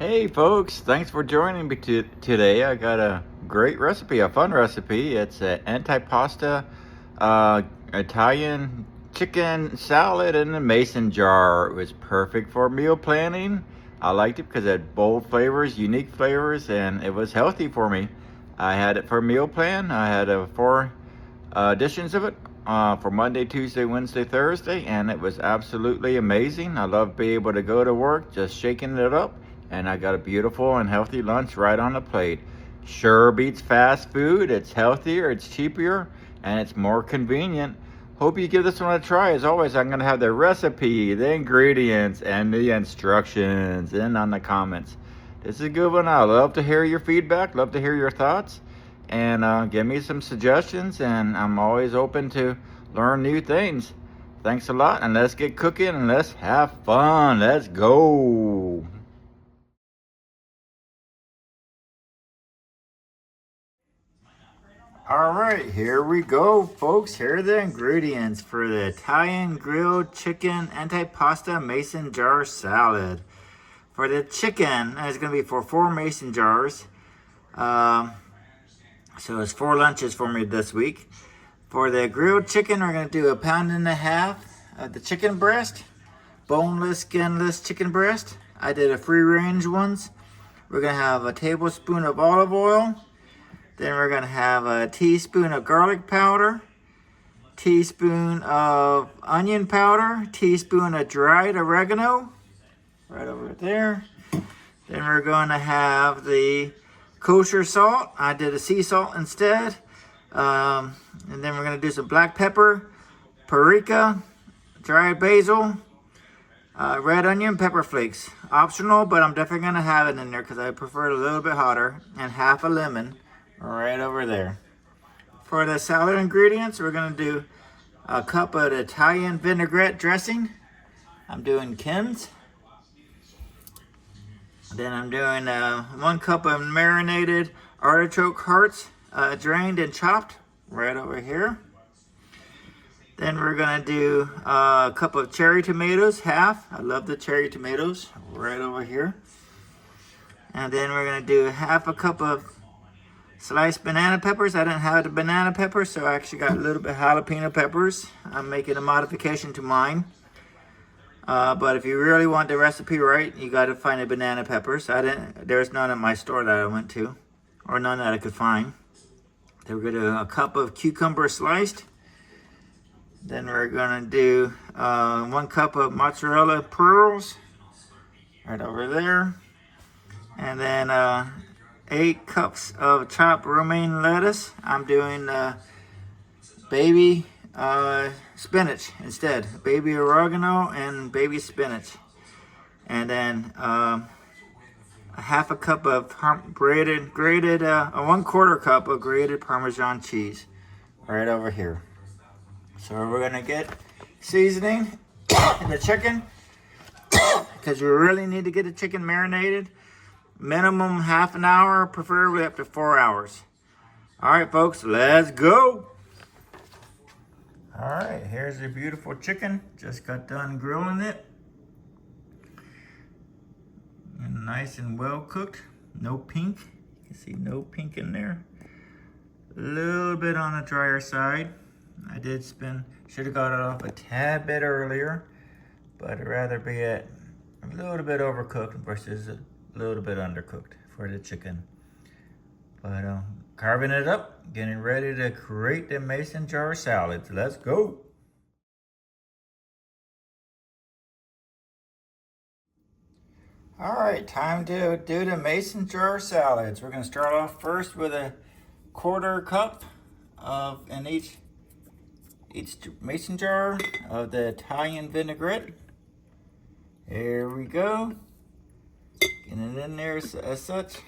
Hey folks, thanks for joining me today. I got a great recipe, a fun recipe. It's an antipasta Italian chicken salad in a mason jar. It was perfect for meal planning. I liked it because it had bold flavors, unique flavors, and it was healthy for me. I had it for a meal plan. I had four editions of it for Monday, Tuesday, Wednesday, Thursday, and it was absolutely amazing. I love being able to go to work just shaking it up, and I got a beautiful and healthy lunch right on the plate. Sure beats fast food. It's healthier, it's cheaper, and it's more convenient. Hope you give this one a try. As always, I'm going to have the recipe, the ingredients, and the instructions in on the comments. This is a good one. I love to hear your feedback, love to hear your thoughts, and give me some suggestions, and I'm always open to learn new things. Thanks a lot, and let's get cooking and let's have fun. Let's go. All right, here we go, folks. Here are the ingredients for the Italian grilled chicken antipasta mason jar salad. For the chicken, it's going to be for 4 mason jars. So it's 4 lunches for me this week. For the grilled chicken, we're going to do 1.5 pounds of the chicken breast, boneless, skinless chicken breast. I did a free-range ones. We're going to have a tablespoon of olive oil. Then we're going to have a teaspoon of garlic powder, teaspoon of onion powder, teaspoon of dried oregano, right over there. Then we're going to have the kosher salt. I did a sea salt instead. And then we're going to do some black pepper, paprika, dried basil, red onion, pepper flakes. Optional, but I'm definitely going to have it in there because I prefer it a little bit hotter. And half a lemon right over there. For the salad ingredients, we're going to do a cup of Italian vinaigrette dressing. I'm doing Kim's. Then I'm doing 1 cup of marinated artichoke hearts, drained and chopped, right over here. Then we're gonna do a cup of cherry tomatoes, half. I love the cherry tomatoes, right over here. And then we're gonna do half a cup of sliced banana peppers. I didn't have the banana peppers, so I actually got a little bit jalapeno peppers. I'm making a modification to mine. But if you really want the recipe right, you got to find the banana peppers. There's none at my store that I went to, or none that I could find. Then we're going to do a cup of cucumber sliced. Then we're going to do 1 cup of mozzarella pearls, right over there. And then 8 cups of chopped romaine lettuce. I'm doing baby spinach instead, baby oregano and baby spinach. And then a half a cup of grated 1/4 cup of grated Parmesan cheese, right over here. So we're gonna get seasoning the chicken because we really need to get the chicken marinated. Minimum half an hour, preferably up to 4 hours. All right, folks, let's go. All right, here's the beautiful chicken. Just got done grilling it. And nice and well cooked. No pink. You can see no pink in there. A little bit on the drier side. I should have got it off a tad bit earlier, but I'd rather be at a little bit overcooked versus a little bit undercooked for the chicken. But carving it up, getting ready to create the mason jar salads. Let's go. All right, time to do the mason jar salads. We're gonna start off first with a 1/4 cup in each mason jar of the Italian vinaigrette. Here we go. Getting it in there as such.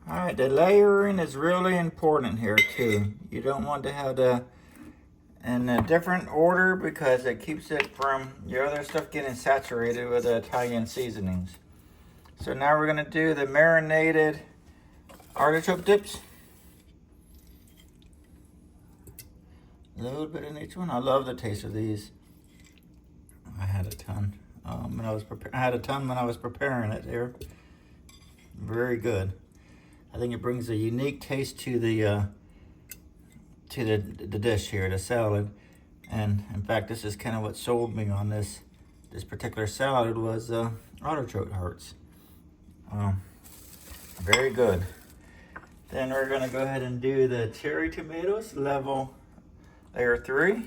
All right, the layering is really important here too. You don't want to have in a different order because it keeps it from your other stuff getting saturated with the Italian seasonings. So now we're gonna do the marinated artichoke dips. A little bit in each one. I love the taste of these. I had a ton when I had a ton when I was preparing it here. Very good. I think it brings a unique taste to the dish here, the salad. And in fact, this is kind of what sold me on this particular salad was artichoke hearts. Very good. Then we're gonna go ahead and do the cherry tomatoes, layer 3.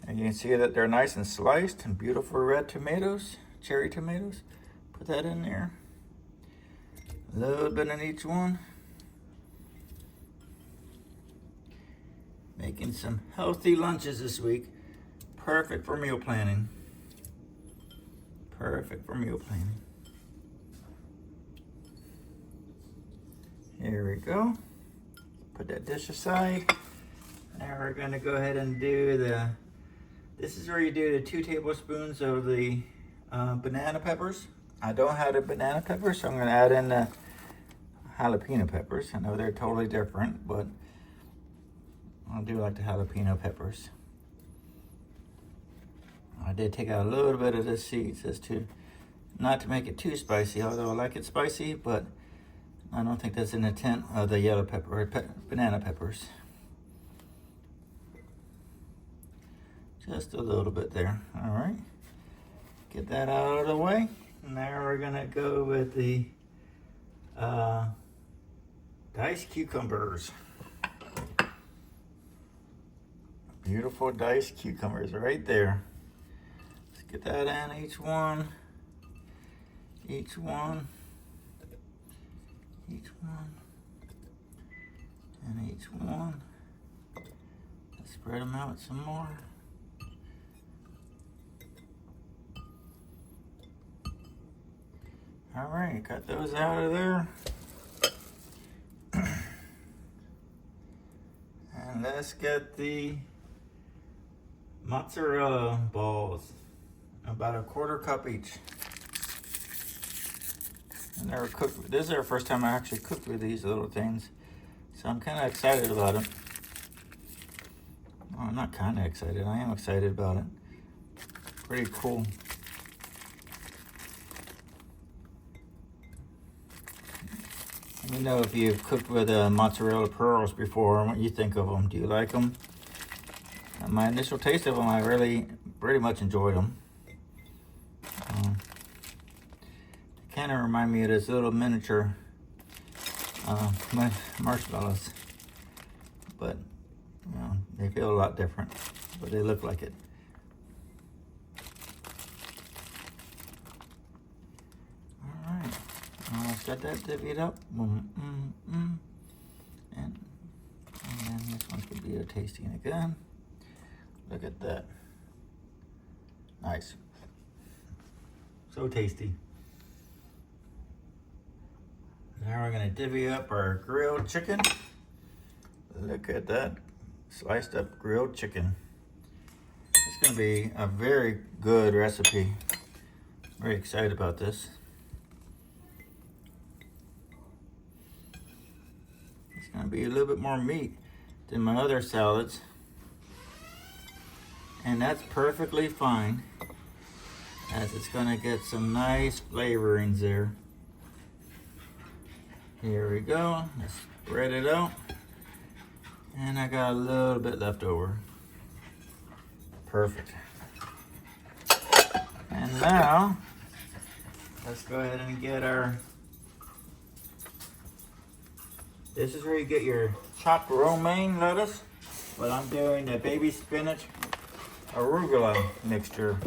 And you can see that they're nice and sliced and beautiful red tomatoes, cherry tomatoes. Put that in there. A little bit in each one. Making some healthy lunches this week. Perfect for meal planning. Perfect for meal planning. Here we go. Put that dish aside. Now we're gonna go ahead and do this is where you do the 2 tablespoons of the banana peppers. I don't have the banana peppers, so I'm gonna add in the jalapeno peppers. I know they're totally different, but I do like the jalapeno peppers. I did take out a little bit of the seeds not to make it too spicy, although I like it spicy, but I don't think that's an intent of the yellow pepper, banana peppers. Just a little bit there. All right. Get that out of the way. Now we're gonna go with the diced cucumbers. Beautiful diced cucumbers right there. Let's get that in, each one, each one, each one, and each one. Let's spread them out some more. All right, got those out of there. And let's get the mozzarella balls, about a 1/4 cup each. I never cooked. This is our first time I actually cooked with these little things, so I'm kind of excited about it. Well, I'm not kind of excited. I am excited about it. Pretty cool. Let me know if you've cooked with mozzarella pearls before and what you think of them. Do you like them? My initial taste of them, I really pretty much enjoyed them. They kind of remind me of this little miniature marshmallows, but you know, they feel a lot different, but they look like it. All right, almost got that divvied up. And then this one could be a tasting again. Look at that. Nice. So tasty. Now we're gonna divvy up our grilled chicken. Look at that. Sliced up grilled chicken. It's gonna be a very good recipe. Very excited about this. It's gonna be a little bit more meat than my other salads. And that's perfectly fine, as it's gonna get some nice flavorings there. Here we go, let's spread it out. And I got a little bit left over. Perfect. And now, let's go ahead and get this is where you get your chopped romaine lettuce, but I'm doing the baby spinach arugula mixture.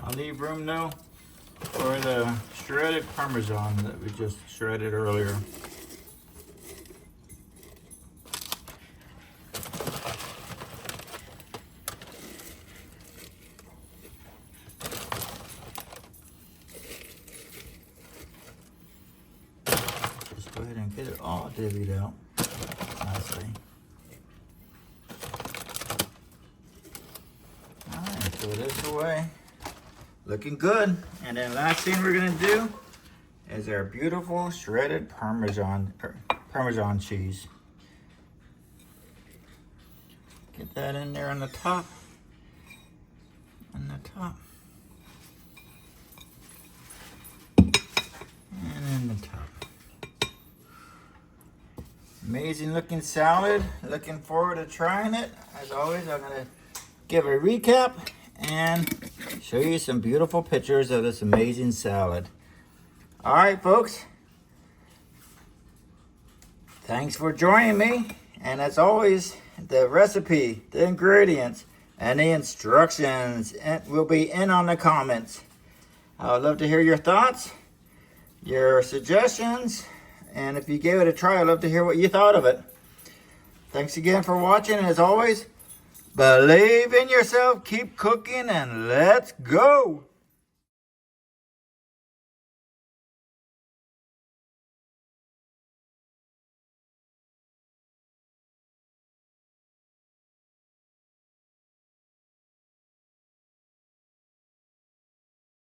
I'll leave room though for the shredded Parmesan that we just shredded earlier. Go ahead and get it all divvied out nicely. Throw this away. Looking good. And then last thing we're gonna do is our beautiful shredded Parmesan cheese. Get that in there on the top. On the top. And in the top. Amazing looking salad. Looking forward to trying it. As always, I'm gonna give a recap and show you some beautiful pictures of this amazing salad. All right, folks. Thanks for joining me. And as always, the recipe, the ingredients, and the instructions will be in on the comments. I would love to hear your thoughts, your suggestions, and if you gave it a try, I'd love to hear what you thought of it. Thanks again for watching, and as always, believe in yourself, keep cooking, and let's go!